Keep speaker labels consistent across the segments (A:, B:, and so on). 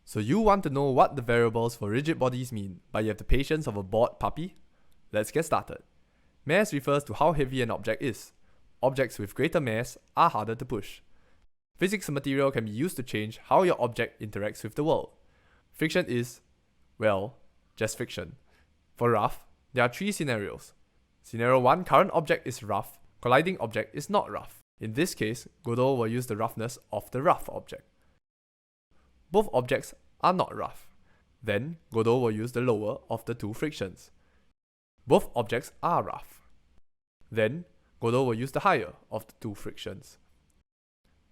A: So you want to know what the variables for rigid bodies mean, but you have the patience of a bored puppy? Let's get started. Mass refers to how heavy an object is. Objects with greater mass are harder to push. Physics material can be used to change how your object interacts with the world. Friction is, well, just friction. For rough, there are 3 scenarios. Scenario 1, current object is rough, colliding object is not rough. In this case, Godot will use the roughness of the rough object. Both objects are not rough. Then, Godot will use the lower of the 2 frictions. Both objects are rough. Then, Godot will use the higher of the 2 frictions.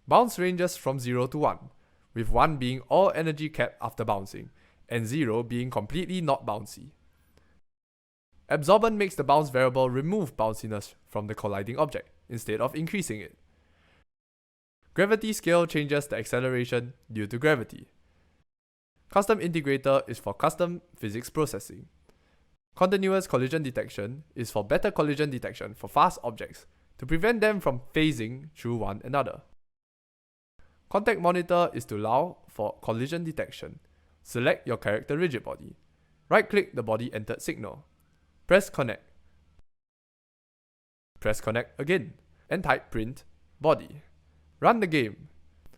A: Bounce ranges from 0 to 1, with 1 being all energy capped after bouncing, and 0 being completely not bouncy. Absorbent makes the bounce variable remove bounciness from the colliding object, instead of increasing it. Gravity scale changes the acceleration due to gravity. Custom integrator is for custom physics processing. Continuous collision detection is for better collision detection for fast objects to prevent them from phasing through one another. Contact monitor is to allow for collision detection. Select your character rigid body. Right-click the body entered signal. Press connect. Press connect again and type print body. Run the game.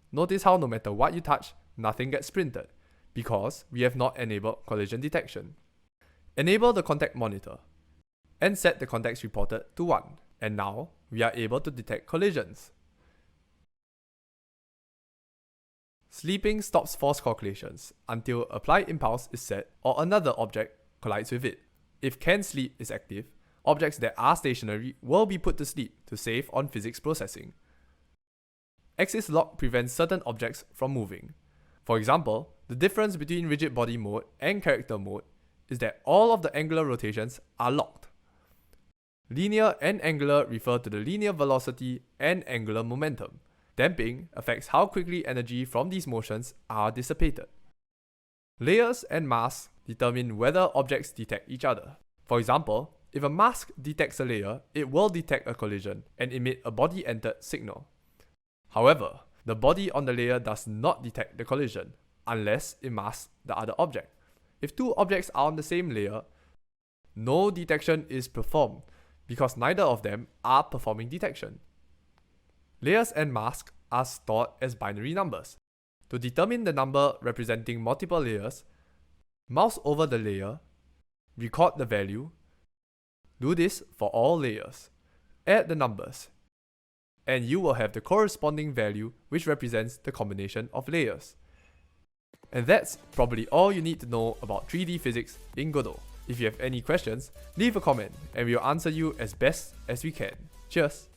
A: Notice how no matter what you touch, nothing gets printed, because we have not enabled collision detection. Enable the contact monitor, and set the contacts reported to 1, and now we are able to detect collisions. Sleeping stops force calculations until apply impulse is set or another object collides with it. If can sleep is active, objects that are stationary will be put to sleep to save on physics processing. Axis lock prevents certain objects from moving. For example, the difference between rigid body mode and character mode is that all of the angular rotations are locked. Linear and angular refer to the linear velocity and angular momentum. Damping affects how quickly energy from these motions are dissipated. Layers and masks determine whether objects detect each other. For example, if a mask detects a layer, it will detect a collision and emit a body-entered signal. However, the body on the layer does not detect the collision, unless it masks the other object. If 2 objects are on the same layer, no detection is performed, because neither of them are performing detection. Layers and masks are stored as binary numbers. To determine the number representing multiple layers, mouse over the layer, record the value, do this for all layers, add the numbers, and you will have the corresponding value which represents the combination of layers. And that's probably all you need to know about 3D physics in Godot. If you have any questions, leave a comment and we will answer you as best as we can. Cheers!